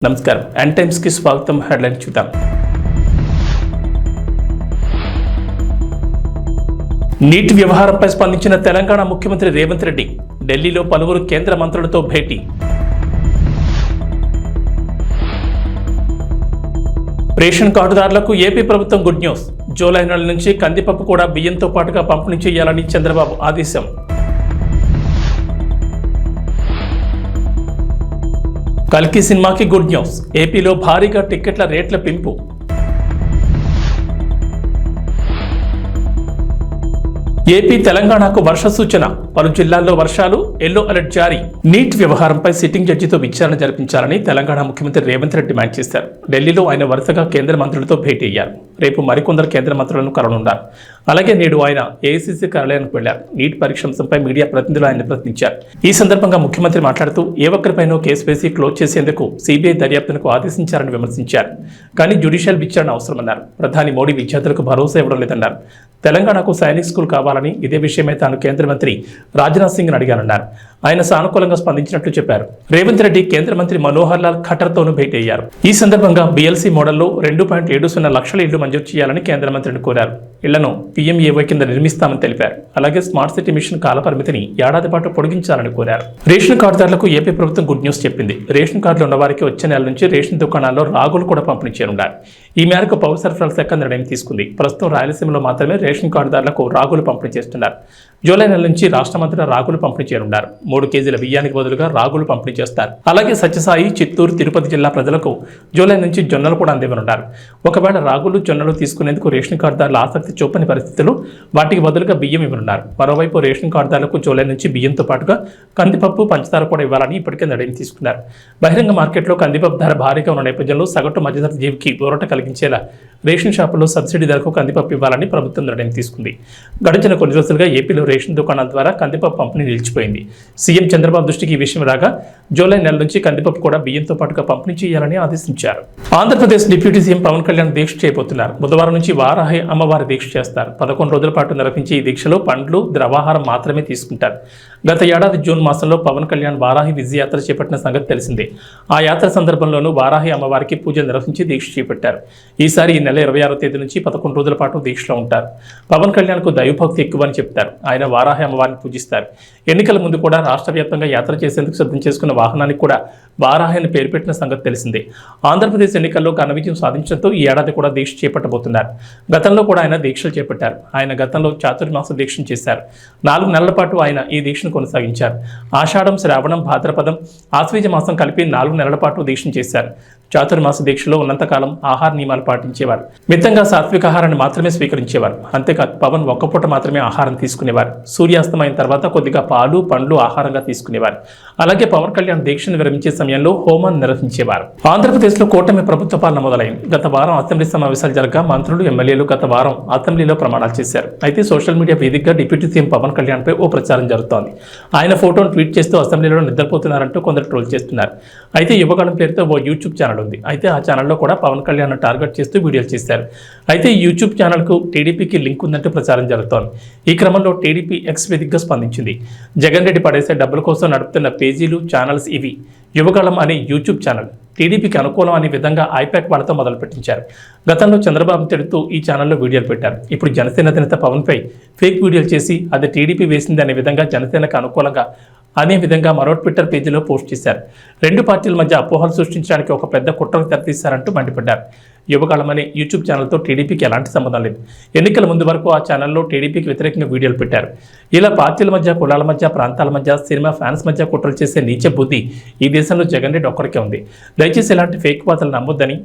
నమస్కారం and times కి స్వాగతం. హెడ్లైన్ చూద్దాం. నీట్ వ్యవహారంపై స్పందించిన తెలంగాణ ముఖ్యమంత్రి రేవంత్ రెడ్డి ఢిల్లీలో పలువురు కేంద్ర మంత్రులతో భేటీ. రేషన్ కార్డుదారులకు ఏపీ ప్రభుత్వం గుడ్ న్యూస్. జూలై నెల నుంచి కందిపప్పు కూడా బియ్యంతో పాటుగా పంపిణీ చేయాలని చంద్రబాబు ఆదేశం. కల్కి సినిమాకి గుడ్ న్యూస్. ఏపీలో భారీగా టిక్కెట్ల రేట్ల పెంపు. ఏపీ తెలంగాణకు వర్ష సూచన. పలు జిల్లాల్లో వర్షాలు, ఎల్లో అలర్ట్ జారీ. నీట్ వ్యవహారంపై సిట్టింగ్ జడ్జితో విచారణ జరిపించాలని తెలంగాణ ముఖ్యమంత్రి రేవంత్ రెడ్డి డిమాండ్ చేశారు. ఢిల్లీలో ఆయన వరుసగా కేంద్ర మంత్రులతో భేటీ అయ్యారు. రేపు మరికొందరు కేంద్ర మంత్రులను కలవనున్నారు. అలాగే నేడు ఆయన ఏఐసీసీ కార్యాలయానికి వెళ్లారు. నీట్ పరీక్ష అంశంపై మీడియా ప్రతినిధులు ఆయన ప్రశ్నించారు. ఈ సందర్భంగా ముఖ్యమంత్రి మాట్లాడుతూ ఏ ఒక్కరిపైనో కేసు వేసి క్లోజ్ చేసేందుకు సిబిఐ దర్యాప్తునకు ఆదేశించారని విమర్శించారు. కానీ జ్యుడిషియల్ విచారణ అవసరమన్నారు. ప్రధాని మోడీ విద్యార్థులకు భరోసా ఇవ్వడం లేదన్నారు. తెలంగాణకు సైనిక్ స్కూల్ కావాలని, ఇదే విషయమై తాను కేంద్ర మంత్రి రాజ్నాథ్ సింగ్ అడిగానన్నారు. ఆయన సానుకూలంగా స్పందించినట్లు చెప్పారు. రేవంత్ రెడ్డి కేంద్ర మంత్రి మనోహర్ లాల్ ఖట్టర్తోనూ భేటీ అయ్యారు. ఈ సందర్భంగా బీఎల్సీ మోడల్లో 2.70 లక్షల ఇళ్లు మంజూరు చేయాలని కేంద్ర మంత్రిని కోరారు. ఇళ్లను పీఎంఏవై కింద నిర్మిస్తామని తెలిపారు. అలాగే స్మార్ట్ సిటీ మిషన్ కాలపరిమితిని ఏడాది పాటు పొడిగించాలని కోరారు. రేషన్ కార్డుదారులకు ఏపీ ప్రభుత్వం గుడ్ న్యూస్ చెప్పింది. రేషన్ కార్డులు ఉన్నవారికి వచ్చే నెల నుంచి రేషన్ దుకాణాల్లో రాగులు కూడా పంపిణీ చేయనున్నారు. ఈ మేరకు పౌర సరఫరాల శాఖ నిర్ణయం తీసుకుంది. ప్రస్తుతం రాయలసీమలో మాత్రమే రేషన్ కార్డుదారులకు రాగులు పంపిణీ చేస్తున్నారు. జూలై నెల నుంచి రాష్ట్రమంతటా రాగులు పంపిణీ చేయనున్నారు. 3 కేజీల బియ్యానికి బదులుగా రాగులు పంపిణీ చేస్తారు. అలాగే సత్యసాయి, చిత్తూరు, తిరుపతి జిల్లా ప్రజలకు జూలై నుంచి జొన్నలు కూడా అందివ్వనున్నారు. ఒకవేళ రాగులు, జొన్నలు తీసుకునేందుకు రేషన్ కార్డుదారులు ఆసక్తి చూపని పరిస్థితులు వాటికి బదులుగా బియ్యం ఇవ్వనున్నారు. మరోవైపు రేషన్ కార్డుదారులకు జూలై నుంచి బియ్యంతో పాటుగా కందిపప్పు, పంచదార కూడా ఇవ్వాలని ఇప్పటికే నిర్ణయం తీసుకున్నారు. బహిరంగ మార్కెట్లో కందిపప్పు ధర భారీగా ఉన్న నేపథ్యంలో సగటు మధ్యతరగతి జీవికి ఊరట కలిగించేలా రేషన్ షాపుల్లో సబ్సిడీ ధరకు కందిపప్పు ఇవ్వాలని ప్రభుత్వం నిర్ణయం తీసుకుంది. గడిచిన కొన్ని రోజులుగా ఏపీలో రేషన్ దుకాణాల ద్వారా కందిపప్పు పంపిణీ నిలిచిపోయింది. సీఎం చంద్రబాబు దృష్టికి ఈ విషయం రాగా జూలై నెల నుంచి కందిపప్పు కూడా బియ్యంతో పాటుగా పంపిణీ చేయాలని ఆదేశించారు. ఆంధ్రప్రదేశ్ డిప్యూటీ సీఎం పవన్ కళ్యాణ్ దీక్ష చేయబోతున్నారు. బుధవారం నుంచి వారాహి అమ్మవారి దీక్ష చేస్తారు. 11 రోజుల పాటు నిర్వహించే ఈ దీక్షలో పండ్లు, ద్రవాహారం మాత్రమే తీసుకుంటారు. గత ఏడాది జూన్ మాసంలో పవన్ కళ్యాణ్ వారాహి విజయయాత్ర చేపట్టిన సంగతి తెలిసిందే. ఆ యాత్ర సందర్భంలోనూ వారాహి అమ్మవారికి పూజలు నిర్వహించి దీక్ష చేపట్టారు. ఈసారి ఈ నెల 26వ తేదీ నుంచి 11 రోజుల పాటు దీక్షలో ఉంటారు. పవన్ కళ్యాణ్కు దైవభక్తి ఎక్కువని చెప్తారు. ఆయన వారాహి అమ్మవారిని పూజిస్తారు. ఎన్నికల ముందు కూడా రాష్ట్ర వ్యాప్తంగా యాత్ర చేసేందుకు సిద్ధం చేసుకున్న వాహనానికి కూడా వారాహి అని పేరు పెట్టిన సంగతి తెలిసిందే. ఆంధ్రప్రదేశ్ ఎన్నికల్లో ఘన విజయం సాధించడంతో ఈ ఏడాది కూడా దీక్ష చేపట్టబోతున్నారు. గతంలో కూడా ఆయన దీక్షలు చేపట్టారు. ఆయన గతంలో చాతుర్మాస దీక్షను చేశారు. 4 నెలల పాటు ఆయన ఈ దీక్షను కొనసాగించారు. ఆషాఢం, శ్రావణం, భాద్రపదం, ఆశ్వీజ మాసం కలిపి 4 నెలల పాటు దీక్షను చేశారు. చాతుర్మాస దీక్షలో ఉన్నంతకాలం ఆహార నియమాలు పాటించేవారు. మితంగా సాత్విక ఆహారాన్ని మాత్రమే స్వీకరించేవారు. అంతేకాదు పవన్ ఒక్కపూట మాత్రమే ఆహారం తీసుకునేవారు. సూర్యాస్తమైన తర్వాత కొద్దిగా పాలు, పండ్లు ఆహారంగా తీసుకునేవారు. అలాగే పవన్ కళ్యాణ్ దీక్షను విరమించే సమయంలో హోమాన్ని నిర్వహించేవారు. ఆంధ్రప్రదేశ్లో కూటమి ప్రభుత్వ పాలన మొదలైంది. గత వారం అసెంబ్లీ సమావేశాలు జరగగా మంత్రులు, ఎమ్మెల్యేలు గత వారం అసెంబ్లీలో ప్రమాణాలు చేశారు. అయితే సోషల్ మీడియా వేదికగా డిప్యూటీ సీఎం పవన్ కళ్యాణ్ పై ఓ ప్రచారం జరుగుతోంది. ఆయన ఫోటోను ట్వీట్ చేస్తూ అసెంబ్లీలో నిద్రపోతున్నారంటూ కొందరు ట్రోల్ చేస్తున్నారు. అయితే యువగళం పేరుతో ఓ యూట్యూబ్ ఛానల్ ఉంది. అయితే ఆ ఛానల్లో కూడా పవన్ కళ్యాణ్ టార్గెట్ చేస్తూ వీడియోలు చేశారు. అయితే ఈ యూట్యూబ్ ఛానల్కు టీడీపీకి లింక్ ఉందంటూ ప్రచారం జరుగుతోంది. ఈ క్రమంలో టీడీపీ ఎక్స్ వేదికగా స్పందించింది. జగన్ రెడ్డి పడేసే డబ్బుల కోసం నడుపుతున్న పేజీలు, ఛానల్స్ ఇవి. యువగళం అనే యూట్యూబ్ ఛానల్ టీడీపీకి అనుకూలం అనే విధంగా ఐపాక్ వాళ్ళతో మొదలుపెట్టించారు. గతంలో చంద్రబాబు తిడుతూ ఈ ఛానల్లో వీడియోలు పెట్టారు. ఇప్పుడు జనసేన అధినేత పవన్పై ఫేక్ వీడియోలు చేసి అది టీడీపీ వేసింది అనే విధంగా జనసేనకు అనుకూలంగా అనే విధంగా మరో ట్విట్టర్ పేజీలో పోస్ట్ చేశారు. 2 పార్టీల మధ్య అపోహలు సృష్టించడానికి ఒక పెద్ద కుట్రకు తెరతీశారంటూ మండిపడ్డారు. యువకాలం అనే యూట్యూబ్ ఛానల్తో టీడీపీకి ఎలాంటి సంబంధం లేదు. ఎన్నికల ముందు వరకు ఆ ఛానల్లో టీడీపీకి వ్యతిరేకంగా వీడియోలు పెట్టారు. ఇలా పార్టీల మధ్య, కులాల మధ్య, ప్రాంతాల మధ్య, సినిమా ఫ్యాన్స్ మధ్య కుట్రలు చేసే నీచ బుద్ధి ఈ దేశంలో జగన్ రెడ్డి ఒక్కడికే ఉంది. దయచేసి ఇలాంటి ఫేక్ వార్తలు నమ్మొద్దని,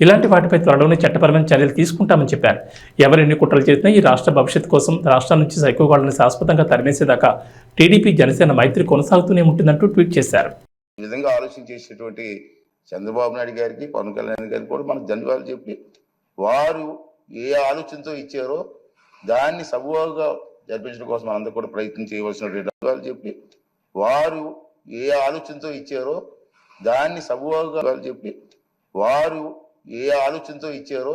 ఇలాంటి వాటిపై త్వరలోనే చట్టపరమైన చర్యలు తీసుకుంటామని చెప్పారు. ఎవరెన్ని కుట్రలు చేసినా ఈ రాష్ట్ర భవిష్యత్తు కోసం రాష్ట్రం నుంచి సైకోగాళ్లను శాశ్వతంగా తరిమేసేదాకా టీడీపీ, జనసేన మైత్రి కొనసాగుతూనే ఉంటుందంటూ ట్వీట్ చేశారు. ఈ విధంగా ఆలోచన చేసేటువంటి చంద్రబాబు నాయుడు గారికి, పవన్ కళ్యాణ్ గారికి కూడా మనకు ధన్యవాదాలు చెప్పి, వారు ఏ ఆలోచనతో ఇచ్చారో దాన్ని సబూగా జరిపించడం కోసం మనందరూ కూడా ప్రయత్నం చేయవలసినటువంటి ధన్యవాదాలు చెప్పి, వారు ఏ ఆలోచనతో ఇచ్చారో దాన్ని సబూగా చెప్పి, వారు ఏ ఆలోచనతో ఇచ్చారో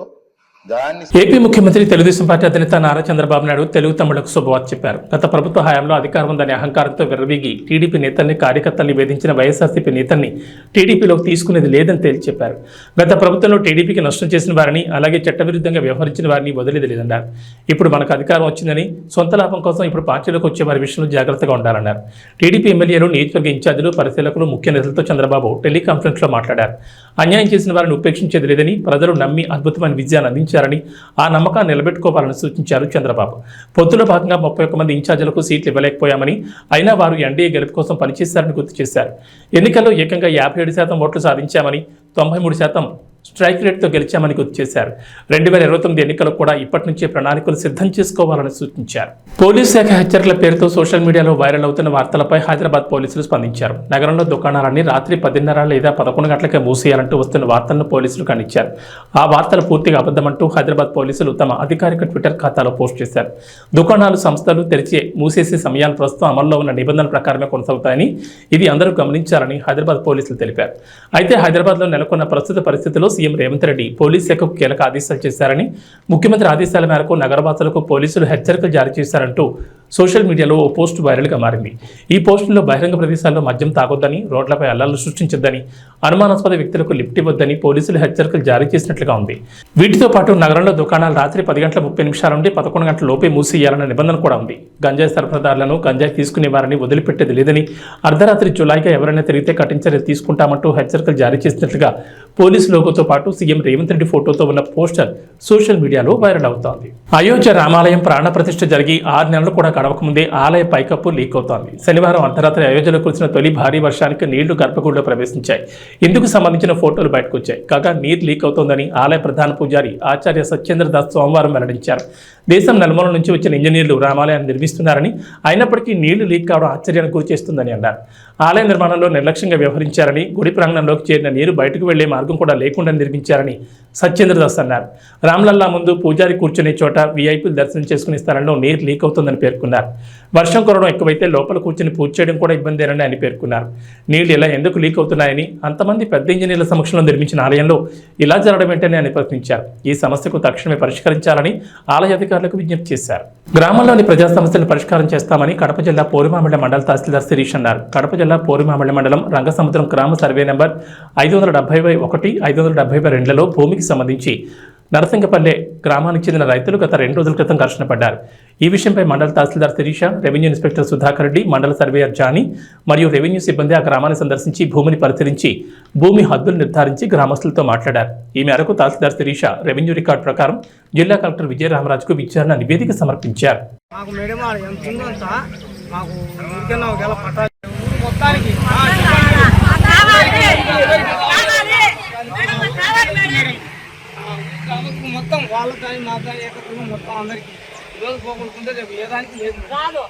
దాన్ని ఏపీ ముఖ్యమంత్రి తెలుగుదేశం పార్టీ అధినేత నారా చంద్రబాబు నాయుడు తెలుగు తమ్ముళ్లకు శుభవార్త చెప్పారు. గత ప్రభుత్వ హయాంలో అధికారం ఉందనే అహంకారంతో విర్రవీగి టీడీపీ నేతల్ని కార్యకర్తల్ని వేధించిన వైఎస్ఆర్సీపీ నేతల్ని టీడీపీలోకి తీసుకునేది లేదని తేల్చి చెప్పారు. గత ప్రభుత్వంలో టీడీపీకి నష్టం చేసిన వారిని, అలాగే చట్టవిరుద్ధంగా వ్యవహరించిన వారిని వదిలేది లేదన్నారు. ఇప్పుడు మనకు అధికారం వచ్చిందని సొంత లాభం కోసం ఇప్పుడు పార్టీలోకి వచ్చే వారి విషయంలో జాగ్రత్తగా ఉండాలన్నారు. టీడీపీ ఎమ్మెల్యేలు, నియోజకవర్గ ఇన్ఛార్జీలు, పరిశీలకులు, ముఖ్య నేతలతో చంద్రబాబు టెలికాన్ఫరెన్స్ లో మాట్లాడారు. అన్యాయం చేసిన వారిని ఉపేక్షించేది లేదని, ప్రజలు నమ్మి అద్భుతమైన విజయాన్ని అందించారని, ఆ నమ్మకాన్ని నిలబెట్టుకోవాలని సూచించారు చంద్రబాబు. పొత్తులో భాగంగా 31 మంది ఇన్ఛార్జీలకు సీట్లు ఇవ్వలేకపోయామని, అయినా వారు ఎన్డీఏ గెలుపు కోసం పనిచేశారని గుర్తు చేశారు. ఎన్నికల్లో ఏకంగా 57% ఓట్లు సాధించామని, 93% స్ట్రైక్ రేట్తో గెలిచామని గుర్తు చేశారు. 2029 ఎన్నికలకు కూడా ఇప్పటి నుంచే ప్రణాళికలు సిద్ధం చేసుకోవాలని సూచించారు. పోలీస్ శాఖ హెచ్చరికల పేరుతో సోషల్ మీడియాలో వైరల్ అవుతున్న వార్తలపై హైదరాబాద్ పోలీసులు స్పందించారు. నగరంలో దుకాణాలన్నీ రాత్రి 10:30 లేదా 11 గంటలకే మూసేయాలంటూ వస్తున్న వార్తలను పోలీసులు ఖండించారు. ఆ వార్తలు పూర్తిగా అబద్ధమంటూ హైదరాబాద్ పోలీసులు తమ అధికారిక ట్విట్టర్ ఖాతాలో పోస్ట్ చేశారు. దుకాణాలు, సంస్థలు మూసేసే సమయాలు ప్రస్తుతం అమల్లో ఉన్న నిబంధనల ప్రకారమే కొనసాగుతాయని, ఇది అందరూ గమనించాలని హైదరాబాద్ పోలీసులు తెలిపారు. అయితే హైదరాబాద్లో నెలకొన్న ప్రస్తుత పరిస్థితుల్లో సీఎం రేవంత్ రెడ్డి పోలీస్ శాఖకు కీలక ఆదేశాలు చేశారని, ముఖ్యమంత్రి ఆదేశాల మేరకు నగరవాసులకు పోలీసులు హెచ్చరికలు జారీ చేశారంటూ సోషల్ మీడియాలో ఓ పోస్టు వైరల్గా మారింది. ఈ పోస్టులో బహిరంగ ప్రదేశాల్లో మద్యం తాగొద్దని, రోడ్లపై అల్లర్లు సృష్టించొద్దని, అనుమానాస్పద వ్యక్తులకు లిఫ్ట్ ఇవ్వొద్దని పోలీసులు హెచ్చరికలు జారీ చేసినట్లుగా ఉంది. వీటితో పాటు నగరంలో దుకాణాలు రాత్రి 10:30 నుండి 11 గంటల లోపే మూసేయాలన్న నిబంధన కూడా ఉంది. గంజాయి సరఫరాదారులను, గంజాయి తీసుకునే వారిని వదిలిపెట్టేది లేదని, అర్ధరాత్రి జులైగా ఎవరైనా తిరిగితే కఠిన చర్యలు తీసుకుంటామంటూ హెచ్చరికలు జారీ చేసినట్లుగా పోలీసు లోగోతో పాటు సీఎం రేవంత్ రెడ్డి ఫోటోతో ఉన్న పోస్టర్ సోషల్ మీడియాలో వైరల్ అవుతోంది. అయోధ్య రామాలయం ప్రాణ ప్రతిష్ఠ జరిగి 6 నెలలు కూడా గడవకముందే ఆలయ పైకప్పు లీక్ అవుతోంది. శనివారం అర్ధరాత్రి అయోధ్యలో కురిసిన తొలి భారీ వర్షానికి నీళ్లు గర్భగుడిలో ప్రవేశించాయి. ఇందుకు సంబంధించిన ఫోటోలు బయటకు వచ్చాయి. కాగా నీరు లీక్ అవుతోందని ఆలయ ప్రధాన పూజారి ఆచార్య సత్యేంద్ర దాస్ సోమవారం వెల్లడించారు. దేశం నలుమూల నుంచి వచ్చిన ఇంజనీర్లు రామాలయాన్ని నిర్మిస్తున్నారని, అయినప్పటికీ నీళ్లు లీక్ కావడం ఆశ్చర్యానికి గురిచేస్తుందని అన్నారు. ఆలయ నిర్మాణంలో నిర్లక్ష్యంగా వ్యవహరించారని, గుడి ప్రాంగణంలోకి చేరిన నీరు బయటకు వెళ్లే మార్గం కూడా లేకుండా నిర్మించారని సత్యేంద్రదాస్ అన్నారు. రామ్లల్లా ముందు పూజారి కూర్చునే చోట వీఐపీలు దర్శనం చేసుకునే స్థలంలో నీరు లీక్ అవుతుందని పేర్కొన్నారు. వర్షం కురవడం ఎక్కువైతే లోపల కూర్చుని పూజ చేయడం కూడా ఇబ్బందేనని ఆయన పేర్కొన్నారు. నీళ్లు ఇలా ఎందుకు లీక్ అవుతున్నాయని, అంతమంది పెద్ద ఇంజనీర్ల సమక్షంలో నిర్మించిన ఆలయంలో ఇలా జరగడం ఏంటని ఆయన ప్రశ్నించారు. ఈ సమస్యకు తక్షణమే పరిష్కరించాలని ఆలయ అధికారులకు విజ్ఞప్తి చేశారు. గ్రామంలోని ప్రజా సమస్యలను పరిష్కారం చేస్తామని కడప జిల్లా పోరుమామిళ్ల మండల తహసీల్దార్ శిరీష్ అన్నారు. కడప జిల్లా పోరుమామిళ్ల మండలం రంగసముద్రం గ్రామ సర్వే నెంబర్ 570/1, 570/2లలో భూమికి సంబంధించి నరసింగపల్లె గ్రామానికి చెందిన రైతులు గత 2 రోజుల క్రితం ఘర్షణ పడ్డారు. ఈ విషయంపై మండల తహసీల్దార్ శిరీష, రెవెన్యూ ఇన్స్పెక్టర్ సుధాకర్ రెడ్డి, మండల సర్వేయర్ జానీ మరియు రెవెన్యూ సిబ్బంది ఆ గ్రామాన్ని సందర్శించి భూమిని పరిశీలించి భూమి హద్దులు నిర్ధారించి గ్రామస్తులతో మాట్లాడారు. ఈ మేరకు తహసీల్దార్ శిరీష రెవెన్యూ రికార్డు ప్రకారం జిల్లా కలెక్టర్ విజయరామరాజుకు విచారణ నివేదిక సమర్పించారు. మొత్తం వాళ్ళ కానీ మా కానీ ఏకత్వం మొత్తం అందరికి ఈరోజు పోగొట్టుకుంటే రేపు ఏ దానికి లేదు.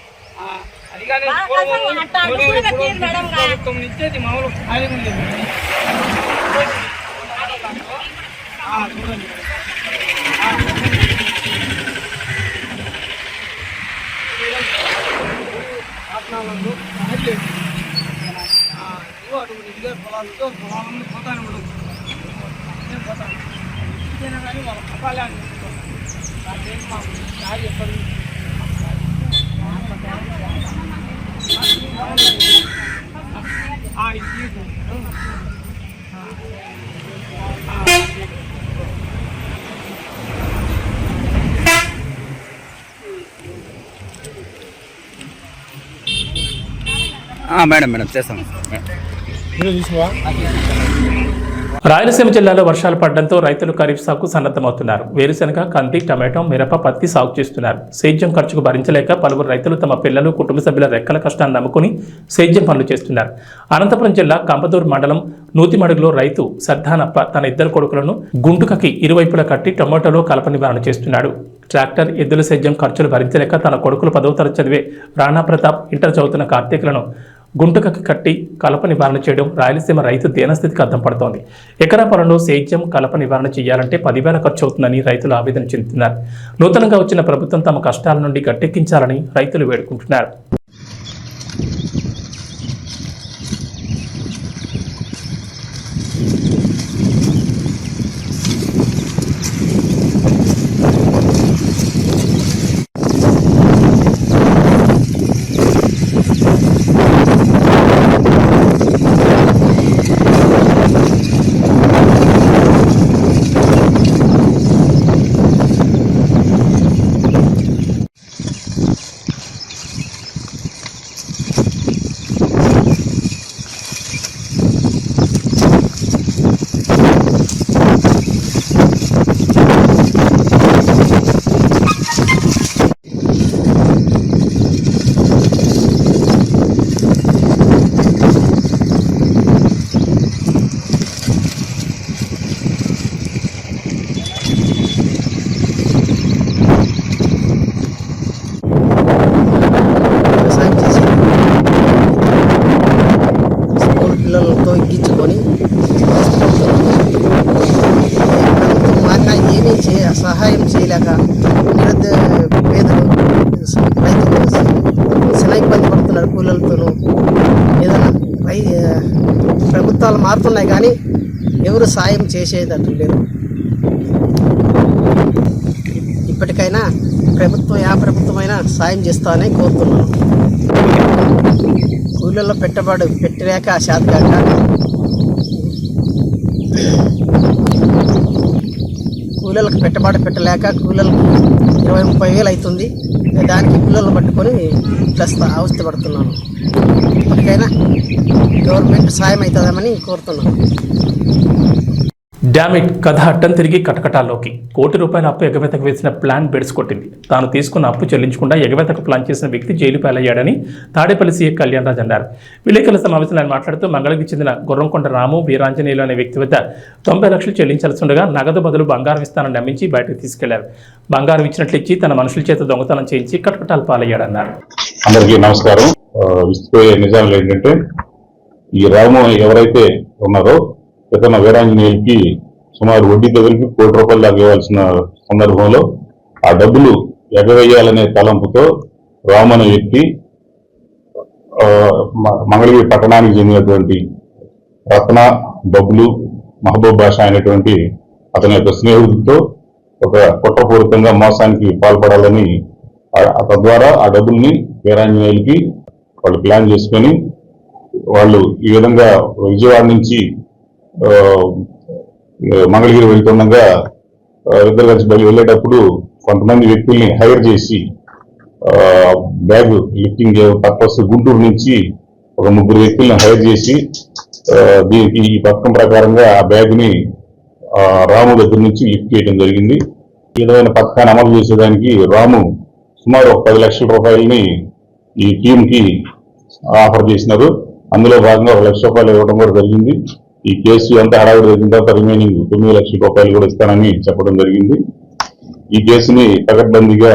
అది కానీ ప్రభుత్వం నుంచి అది మామూలు ఖాళీ ఉండేది. చూడండి ఆత్మాలందు అటువంటి ఇదే పొలాలతో పొలాలను పోతాను ఉండదు. నేను పోతాను కానీ వాళ్ళ పట్టాలే అని నాకేం మాకు దారి చెప్పండి. మేడం చేస్తాం. రాయలసీమ జిల్లాలో వర్షాలు పడడంతో రైతులు ఖరీఫ్ సాగుకు సన్నద్ధమవుతున్నారు. వేరుశెనగ, కంది, టమాటో, మిరప, పత్తి సాగు చేస్తున్నారు. సేద్యం ఖర్చుకు భరించలేక పలువురు రైతులు తమ పిల్లలు, కుటుంబ సభ్యుల రెక్కల కష్టాన్ని నమ్ముకుని సేద్యం పనులు చేస్తున్నారు. అనంతపురం జిల్లా కంపదూరు మండలం నూతిమడుగులో రైతు సర్దానప్ప తన 2 కొడుకులను గుంటుకకి ఇరువైపులా కట్టి టొమాటోలో కలప నివారణ చేస్తున్నాడు. ట్రాక్టర్, ఎద్దుల సేద్యం ఖర్చులు భరించలేక తన కొడుకులు 10వ తరగతి చదివే రాణా ప్రతాప్, ఇంటర్ చదువుతున్న కార్తీకులను గుంటకకి కట్టి కలప నివారణ చేయడం రాయలసీమ రైతు దీనస్థితికి అద్దం పడుతోంది. ఎకరా పొలంలో సేద్యం, కలప నివారణ చేయాలంటే 10,000 ఖర్చు అవుతుందని రైతులు ఆవేదన చెందుతున్నారు. నూతనంగా వచ్చిన ప్రభుత్వం తమ కష్టాల నుండి గట్టెక్కించాలని రైతులు వేడుకుంటున్నారు. సహాయం చేయలేక పేదలు రైతులు చాలా ఇబ్బంది పడుతున్నారు కూలీలతోనూ. ఏదైనా ప్రభుత్వాలు మారుతున్నాయి కానీ ఎవరు సాయం చేసేటట్టు లేదు. ఇప్పటికైనా ప్రభుత్వమైనా సాయం చేస్తామని కోరుతున్నాను. కూలీల్లో పెట్టుబడి పెట్టలేక శాతకాక కూలీలకు పెట్టుబడి పెట్టలేక కూలీలకు 20-30 వేలు అవుతుంది. దానికి కూలీలను పట్టుకొని అవస్థ పడుతున్నాను. ఇప్పటికైనా గవర్నమెంట్ సాయం అవుతుందామని కోరుతున్నాను. డామిట్ కథ అట్టం తిరిగి కటకటాల్లోకి. ₹1 కోటి అప్పు ఎగవేతకు వేసిన ప్లాన్ బెడ్స్ కొట్టింది. తాను తీసుకున్న అప్పు చెల్లించకుండా ఎగవేతకు ప్లాన్ చేసిన వ్యక్తి జైలు పాలయ్యాడని తాడేపల్లి సీఏ కళ్యాణ్ రాజ్ అన్నారు. విలేకరుల సమావేశంలో ఆయన మాట్లాడుతూ మంగళగిరికి చెందిన గుర్రంకొండ రాము వీరాంజనేయులు అనే వ్యక్తి వద్ద 90 లక్షలు చెల్లించాల్సి ఉండగా నగదు బదులు బంగారం ఇస్తానని నమ్మించి బయటకు తీసుకెళ్లారు. బంగారం ఇచ్చినట్లు ఇచ్చి తన మనుషుల చేత దొంగతనం చేయించి కటకటాలు పాలయ్యాడన్నారు. అందరికీ నమస్కారం. విసిపోయే నిజాలు ఏంటంటే, ఈ రాము ఎవరైతే ఉన్నారో ఇతను వీరాంజనేయులకి సుమారు వడ్డీతో కలిపి ₹1 కోటి దాకా ఇవ్వాల్సిన సందర్భంలో ఆ డబ్బులు ఎగవేయాలనే తలంపుతో రాము అనే వ్యక్తి మంగళగిరి పట్టణానికి చెందినటువంటి రత్న, బబ్లు, మహబూబ్ బాషా అనేటువంటి అతని యొక్క స్నేహితులతో ఒక కుట్రపూరితంగా మోసానికి పాల్పడాలని తద్వారా ఆ డబ్బుల్ని వీరాంజనేయులకి వాళ్ళు ప్లాన్ చేసుకొని వాళ్ళు ఈ విధంగా విజయవాడ నుంచి మంగళగిరి వెళ్తుండగా ఇద్దరు కలిసి వెళ్ళేటప్పుడు కొంతమంది వ్యక్తుల్ని హైర్ చేసి బ్యాగ్ లిఫ్టింగ్ పర్పస్ గుంటూరు నుంచి ఒక 3 వ్యక్తుల్ని హైర్ చేసి దీనికి ఈ పథకం ప్రకారంగా ఆ బ్యాగ్ ని రాము దగ్గర నుంచి లిఫ్ట్ చేయడం జరిగింది. ఈ విధమైన పథకాన్ని అమలు చేసేదానికి రాము సుమారు ₹10 లక్షల ఈ టీమ్ కి ఆఫర్ చేసినారు. అందులో భాగంగా ₹1 లక్ష ఇవ్వడం కూడా జరిగింది. ఈ కేసు అంతా హడావిడి జరిగిన తర్వాత రిమైనింగ్ ₹9 లక్షల కూడా ఇస్తానని చెప్పడం జరిగింది. ఈ కేసుని పకడ్బందీగా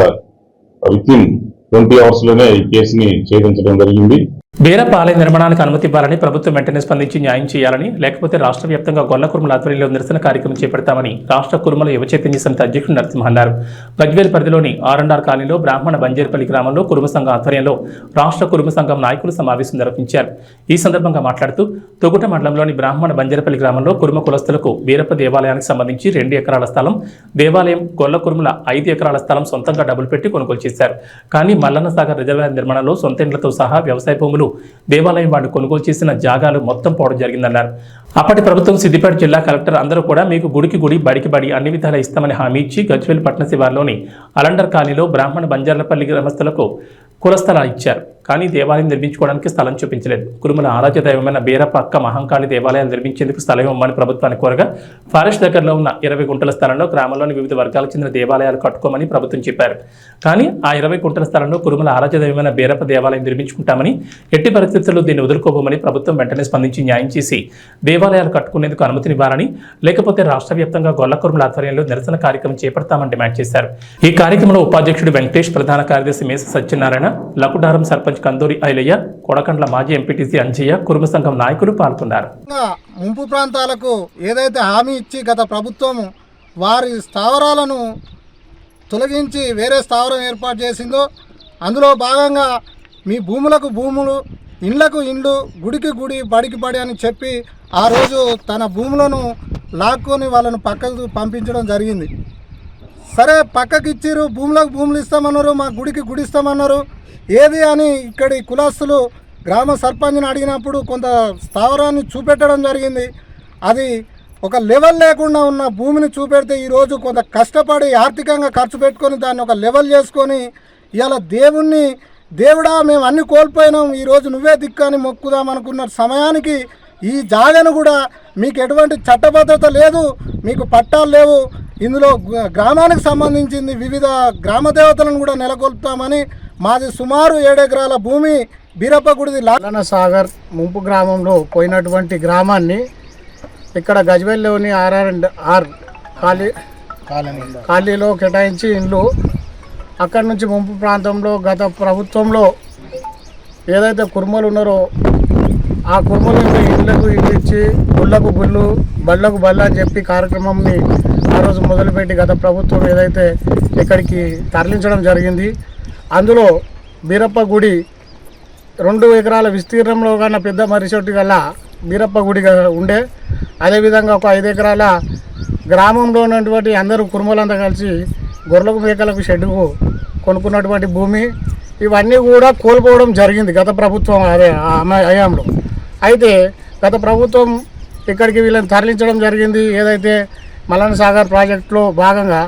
వితిన్ 20 అవర్స్ లోనే ఈ కేసుని ఛేదించడం జరిగింది. బీరప్ప ఆలయ నిర్మాణానికి అనుమతి ఇవ్వాలని ప్రభుత్వం వెంటనే స్పందించి న్యాయం చేయాలని, లేకపోతే రాష్ట్ర వ్యాప్తంగా గొల్ల కురుమల ఆధ్వర్యంలో నిరసన కార్యక్రమం చేపడతామని రాష్ట్ర కురుమల యువ చైతన్య సమితి అధ్యక్షుడు నరసింహ అన్నారు. గజ్వేల్ పరిధిలోని ఆర్&ఆర్ కాలనీలో బ్రాహ్మణ బంజేర్పల్లి గ్రామంలో కురుమ సంఘం ఆధ్వర్యంలో రాష్ట్ర కురుమ సంఘం నాయకులు సమావేశం నిర్వహించారు. ఈ సందర్భంగా మాట్లాడుతూ తొగుట మండలంలోని బ్రాహ్మణ బంజేర్పల్లి గ్రామంలో కురుమ కులస్తులకు బీరప్ప దేవాలయానికి సంబంధించి 2 ఎకరాల స్థలం, దేవాలయం గొల్ల కురుమల 5 ఎకరాల స్థలం సొంతంగా డబ్బులు పెట్టి కొనుగోలు చేశారు. కానీ మల్లన్న సాగర్ రిజర్వాయర్ నిర్మాణంలో సొంత ఇండ్లతో సహా వ్యవసాయ భూములు దేవాలయం వాడు కొనుగోలు చేసిన జాగాలు మొత్తం పోవడం జరిగిందన్నారు. అప్పటి ప్రభుత్వం సిద్దిపేట జిల్లా కలెక్టర్ అందరూ కూడా మీకు గుడికి గుడి, బడికి బడి అన్ని విధాలా ఇస్తామని హామీ ఇచ్చి గజ్వేల్ పట్టణ శివార్లోని అలండర్ కాలనీలో బ్రాహ్మణ బంజార్లపల్లి గ్రామస్తులకు కుల స్థలాలు ఇచ్చారు. కానీ దేవాలయం నిర్మించుకోవడానికి స్థలం చూపించలేదు. కురుమల ఆరాధ్య దైవమైన బీరప్ప అక్క మహంకాళి దేవాలయాలు నిర్మించేందుకు స్థలం ఇవ్వమని ప్రభుత్వాన్ని కోరగా ఫారెస్ట్ దగ్గరలో ఉన్న 20 గుంటల స్థలంలో గ్రామంలోని వివిధ వర్గాలకు చెందిన దేవాలయాలు కట్టుకోమని ప్రభుత్వం చెప్పారు. కానీ ఆ 20 గుంటల స్థలంలో కురుమల ఆరాధ్య దైవమైన బీరప్ప దేవాలయం నిర్మించుకుంటామని, ఎట్టి పరిస్థితుల్లో దీన్ని వదులుకోబోమని ప్రభుత్వం వెంటనే స్పందించి న్యాయం చేసి దేవాలయాలు కట్టుకునేందుకు అనుమతినివ్వాలని, లేకపోతే రాష్ట్ర వ్యాప్తంగా గొల్ల కురుమల ఆధ్వర్యంలో నిరసన కార్యక్రమం చేపడతామని డిమాండ్ చేశారు. ఈ కార్యక్రమంలో ఉపాధ్యక్షుడు వెంకటేష్, ప్రధాన కార్యదర్శి మేస సత్యనారాయణ, లకుడారం సర్పంచ్ కందూరి ఐలయ్య, కొడకండ్ల మాజీ ఎంపీటీసీ అంజయ్య, కురుమ సంఘం నాయకులు పాల్గొన్నారు. ముంపు ప్రాంతాలకు ఏదైతే హామీ ఇచ్చి గత ప్రభుత్వం వారి స్థావరాలను తొలగించి వేరే స్థావరం ఏర్పాటు చేసిందో అందులో భాగంగా మీ భూములకు భూములు, ఇండ్లకు ఇండ్లు, గుడికి గుడి, బడికి బడి అని చెప్పి ఆ రోజు తన భూములను లాక్కొని వాళ్ళను పక్కకు పంపించడం జరిగింది. సరే, పక్కకి ఇచ్చిర్రు, భూములకు భూములు ఇస్తామన్నారు, మా గుడికి గుడి ఇస్తామన్నారు. ఏది అని ఇక్కడి కులస్తులు గ్రామ సర్పంచ్ని అడిగినప్పుడు కొంత స్థావరాన్ని చూపెట్టడం జరిగింది. అది ఒక లెవెల్ లేకుండా ఉన్న భూమిని చూపెడితే ఈరోజు కొంత కష్టపడి ఆర్థికంగా ఖర్చు పెట్టుకొని దాన్ని ఒక లెవెల్ చేసుకొని ఇవాళ దేవుడా మేము అన్ని కోల్పోయినాం, ఈరోజు నువ్వే దిక్కని మొక్కుదాం అనుకున్న సమయానికి ఈ జాగను కూడా మీకు ఎటువంటి చట్టబద్ధత లేదు, మీకు పట్టాలు లేవు, ఇందులో గ్రామానికి సంబంధించింది వివిధ గ్రామ దేవతలను కూడా నెలకొల్పుతామని మాది సుమారు 7 ఎకరాల భూమి బీరప్ప గుడిది మల్లన్న సాగర్ ముంపు గ్రామంలో పోయినటువంటి గ్రామాన్ని ఇక్కడ గజ్వేల్లోని ఆర్&ఆర్ కాలనీలో కేటాయించి ఇండ్లు అక్కడి నుంచి ముంపు ప్రాంతంలో గత ప్రభుత్వంలో ఏదైతే కుర్మలు ఉన్నారో ఆ కుర్మలకు ఇళ్లకు ఇల్లు ఇచ్చి గుళ్ళకు గుళ్ళు బళ్ళకు బళ్ళ అని చెప్పి కార్యక్రమంని ఆ రోజు మొదలుపెట్టి గత ప్రభుత్వం ఏదైతే ఇక్కడికి తరలించడం జరిగింది. అందులో బీరప్ప గుడి 2 ఎకరాల విస్తీర్ణంలో కన్నా పెద్ద మరిచొట్టి గల బీరప్ప గుడిగా ఉండే, అదేవిధంగా ఒక 5 ఎకరాల గ్రామంలో ఉన్నటువంటి అందరూ కుర్మలంతా కలిసి గొర్రెలకు మేకలకు షెడ్డుకు కొనుక్కున్నటువంటి భూమి ఇవన్నీ కూడా కోల్పోవడం జరిగింది గత ప్రభుత్వం హయాంలో. అయితే గత ప్రభుత్వం ఇక్కడికి వీళ్ళని తరలించడం జరిగింది. ఏదైతే మల్లన్న సాగర్ ప్రాజెక్టులో భాగంగా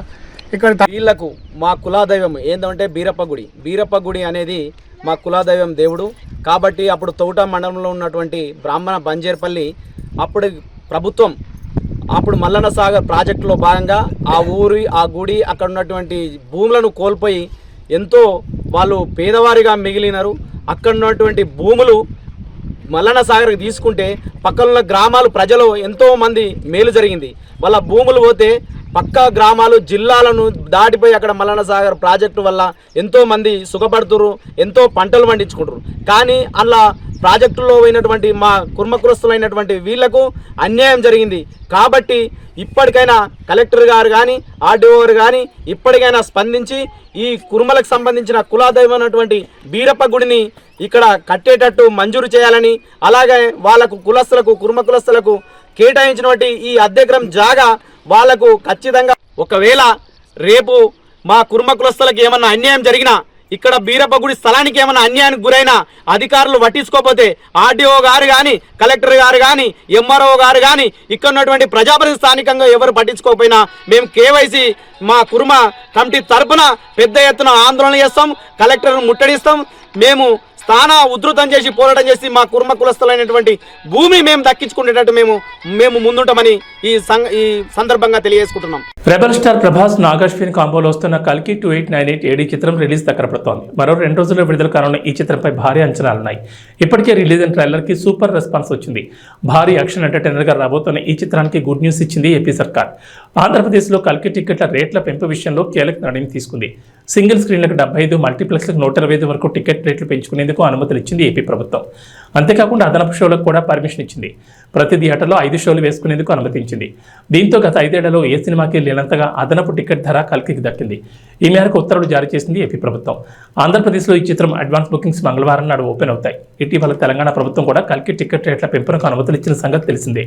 ఇక్కడ వీళ్లకు మా కులాదైవం ఏంటంటే బీరప్ప గుడి అనేది మా కులాదైవం దేవుడు కాబట్టి అప్పుడు తౌట మండలంలో ఉన్నటువంటి బ్రాహ్మణ బంజేర్పల్లి అప్పుడు ప్రభుత్వం అప్పుడు మల్లన్న సాగర్ ప్రాజెక్టులో భాగంగా ఆ గుడి అక్కడ ఉన్నటువంటి భూములను కోల్పోయి ఎంతో వాళ్ళు పేదవారిగా మిగిలినారు. అక్కడ ఉన్నటువంటి భూములు మల్లన్న సాగర్కి తీసుకుంటే పక్కనున్న గ్రామాలు ప్రజలు ఎంతోమంది మేలు జరిగింది. వాళ్ళ భూములు పోతే పక్క గ్రామాలు జిల్లాలను దాటిపోయి అక్కడ మల్లన్న సాగర్ ప్రాజెక్టు వల్ల ఎంతోమంది సుఖపడుతురు, ఎంతో పంటలు పండించుకుంటారు. కానీ అలా ప్రాజెక్టులో పోయినటువంటి మా కుర్మకులస్తులైనటువంటి వీళ్లకు అన్యాయం జరిగింది. కాబట్టి ఇప్పటికైనా కలెక్టర్ గారు కానీ ఆర్డీఓ గారు కానీ ఇప్పటికైనా స్పందించి ఈ కుర్మలకు సంబంధించిన కులాదైవమైనటువంటి బీరప్ప గుడిని ఇక్కడ కట్టేటట్టు మంజూరు చేయాలని, అలాగే వాళ్ళకు కుర్మ కులస్తులకు కేటాయించినటువంటి ఈ అద్దెగ్రం జాగా వాళ్లకు ఖచ్చితంగా ఒకవేళ రేపు మా కుర్మ కులస్తులకు ఏమన్నా అన్యాయం జరిగినా ఇక్కడ బీరప్ప గుడి స్థలానికి ఏమైనా అన్యాయానికి గురైనా అధికారులు పట్టించుకోకపోతే ఆర్డీఓ గారు కానీ కలెక్టర్ గారు కానీ ఎంఆర్ఓ గారు కానీ ఇక్కడ ఉన్నటువంటి ప్రజాప్రతినిధి స్థానికంగా ఎవరు పట్టించుకోకపోయినా మేము కేవైసీ మా కుర్మ కమిటీ తరపున పెద్ద ఎత్తున ఆందోళన చేస్తాం, కలెక్టర్ను ముట్టడిస్తాం. మేము స్థాన ఉధృతం చేసి పోరాటం చేసి మా కుర్మ కులస్తులైనటువంటి భూమి మేము దక్కించుకునేటట్టు మేము ముందుంటామని ఈ సందర్భంగా తెలియజేసుకుంటున్నాం. రెబల్ స్టార్ ప్రభాస్ నాగాశ్విన్ కాంబోలో వస్తున్న కల్కి 2898 ఏడీ చిత్రం రిలీజ్ దగ్గర పడుతోంది. మరో 2 రోజుల్లో విడుదల కానున్న ఈ చిత్రంపై భారీ అంచనాలున్నాయి. ఇప్పటికే రిలీజ్ అయిన ట్రైలర్ కి సూపర్ రెస్పాన్స్ వచ్చింది. భారీ యాక్షన్ ఎంటర్టైనర్ గా రాబోతున్న ఈ చిత్రానికి గుడ్ న్యూస్ ఇచ్చింది ఏపీ సర్కార్. ఆంధ్రప్రదేశ్లో కల్కి టికెట్ల రేట్ల పెంపు విషయంలో కీలక నిర్ణయం తీసుకుంది. సింగిల్ స్క్రీన్లకు 75, మల్టీప్లెక్స్లకు 125 వరకు టికెట్ రేట్లు పెంచుకునేందుకు అనుమతులు ఇచ్చింది ఏపీ ప్రభుత్వం. అంతేకాకుండా అదనపు షోలకు కూడా పర్మిషన్ ఇచ్చింది. ప్రతి థియేటర్లో 5 షోలు వేసుకునేందుకు అనుమతించింది. దీంతో గత 5 ఏళ్లలో ఏ సినిమాకి లేనంతగా అదనపు టికెట్ ధర కల్కికి దక్కింది. ఈ మేరకు ఉత్తర్వులు జారీ చేసింది ఏపీ ప్రభుత్వం. ఆంధ్రప్రదేశ్లో ఈ చిత్రం అడ్వాన్స్ బుకింగ్స్ మంగళవారం నాడు ఓపెన్ అవుతాయి. ఇటీవల తెలంగాణ ప్రభుత్వం కూడా కల్కి టికెట్ రేట్ల పెంపునకు అనుమతులు ఇచ్చిన సంగతి తెలిసిందే.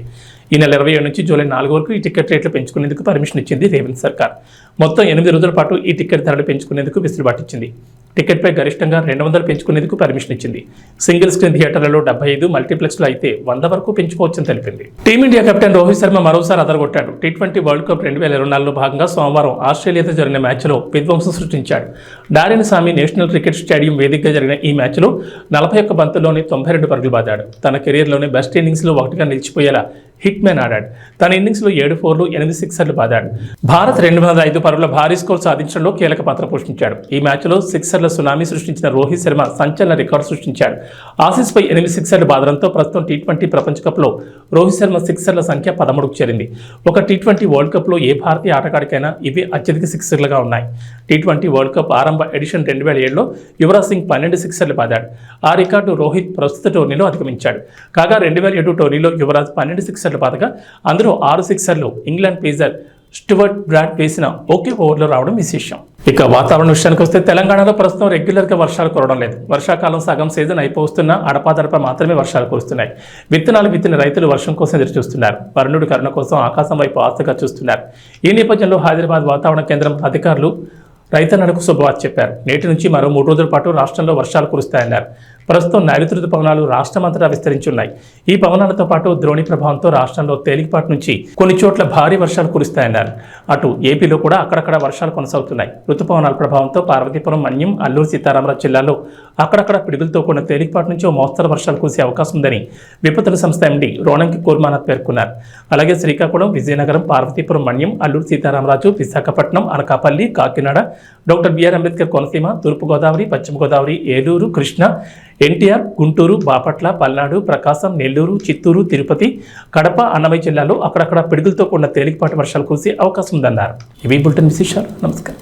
ఈ నెల 27 నుంచి జూలై 4 వరకు ఈ టికెట్ రేట్లు పెంచుకునేందుకు పర్మిషన్ ఇచ్చింది రేవంత్ సర్కార్. మొత్తం 8 రోజుల పాటు ఈ టికెట్ ధరలు పెంచుకునేందుకు వెసులుబాటు ఇచ్చింది. టికెట్పై గరిష్టంగా 200 పెంచుకునేందుకు పర్మిషన్ ఇచ్చింది. సింగిల్ స్క్రీన్ థియేటర్లలో 75, మల్టీప్లెక్స్లో అయితే 100 వరకు పెంచుకోవచ్చని తెలిపింది. టీమిండియా కెప్టెన్ రోహిత్ శర్మ మరోసారి అదరగొట్టాడు. T20 వరల్డ్ కప్ 2024లో భాగంగా సోమవారం ఆస్ట్రేలియాతో జరిగిన మ్యాచ్లో విధ్వంసం సృష్టించాడు. డారెన్ సామి నేషనల్ క్రికెట్ స్టేడియం వేదికగా జరిగిన ఈ మ్యాచ్లో 41 బంతుల్లోనే 92 పరుగులు బాదాడు. తన కెరీర్లోనే బెస్ట్ ఇన్నింగ్స్లో ఒకటిగా నిలిచిపోయేలా హిట్ మ్యాన్ ఆడాడు. తన ఇన్నింగ్స్లో 7 4లు 8 సిక్సర్లు బాదాడు. భారత్ 205 పరుగుల భారీ స్కోర్ సాధించడంలో కీలక పాత్ర పోషించాడు. ఈ మ్యాచ్లో సిక్సర్ల సునామీ సృష్టించిన రోహిత్ శర్మ సంచలన రికార్డు సృష్టించాడు. ఆసీస్పై 8 సిక్సర్లు బాదడంతో ప్రస్తుతం T20 ప్రపంచ కప్లో రోహిత్ శర్మ సిక్సర్ల సంఖ్య 13కు చేరింది. ఒక T20 వరల్డ్ కప్లో ఏ భారతీయ ఆటగాడికైనా ఇవి అత్యధిక సిక్సర్లుగా ఉన్నాయి. T20 వరల్డ్ కప్ ఆరంభ ఎడిషన్ 2007లో యువరాజ్ సింగ్ 12 సిక్సర్లు బాదాడు. ఆ రికార్డు రోహిత్ ప్రస్తుత టోర్నీలో అధిగమించాడు. కాగా 2007 టోర్నీలో యువరాజ్ 12 సిక్సర్లు బాదగా అందులో 6 సిక్సర్లు ఇంగ్లాండ్ పేసర్ స్టూవర్ట్ బ్రాడ్ వేసిన ఒకే ఓవర్లో రావడం విశేషం. ఇక వాతావరణ విషయానికి వస్తే తెలంగాణలో ప్రస్తుతం రెగ్యులర్గా వర్షాలు కురవడం లేదు. వర్షాకాలం సగం సీజన్ అయిపోతున్నా అడపాదడప మాత్రమే వర్షాలు కురుస్తున్నాయి. విత్తనాలు విత్తిన రైతులు వర్షం కోసం ఎదురు చూస్తున్నారు. వరుణుడి కరుణ కోసం ఆకాశం వైపు ఆశగా చూస్తున్నారు. ఈ నేపథ్యంలో హైదరాబాద్ వాతావరణ కేంద్రం అధికారులు రైతన్నలకు శుభవార్త చెప్పారు. నేటి నుంచి మరో 3 రోజుల పాటు రాష్ట్రంలో వర్షాలు కురుస్తాయన్నారు. ప్రస్తుతం నైరుతి రుతుపవనాలు రాష్ట్రమంతటా విస్తరించున్నాయి. ఈ పవనాలతో పాటు ద్రోణి ప్రభావంతో రాష్ట్రంలో తేలికపాటి నుంచి కొన్ని చోట్ల భారీ వర్షాలు కురుస్తాయన్నారు. అటు ఏపీలో కూడా అక్కడక్కడ వర్షాలు కొనసాగుతున్నాయి. రుతుపవనాల ప్రభావంతో పార్వతీపురం, మన్యం, అల్లూరు సీతారామరాజు జిల్లాల్లో అక్కడక్కడ పిడుగులతో కూడిన తేలికపాటి నుంచి ఓ మోస్తరు వర్షాలు కురిసే అవకాశం ఉందని విపత్తుల సంస్థ ఎండీ రోణంకి కోర్మానాథ్ పేర్కొన్నారు. అలాగే శ్రీకాకుళం, విజయనగరం, పార్వతీపురం, మన్యం, అల్లూరు సీతారామరాజు, విశాఖపట్నం, అనకాపల్లి, కాకినాడ, డాక్టర్ బిఆర్ అంబేద్కర్ కోనసీమ, తూర్పుగోదావరి, పశ్చిమ గోదావరి, ఏలూరు, కృష్ణా, ఎన్టీఆర్, గుంటూరు, బాపట్ల, పల్నాడు, ప్రకాశం, నెల్లూరు, చిత్తూరు, తిరుపతి, కడప, అన్నమయ్య జిల్లాలో అక్కడక్కడ పిడుగులతో కూడిన తేలికపాటి వర్షాలు కురిసే అవకాశం ఉందన్నారు. ఇవి బులెటిన్ విశేషాలు. నమస్కారం.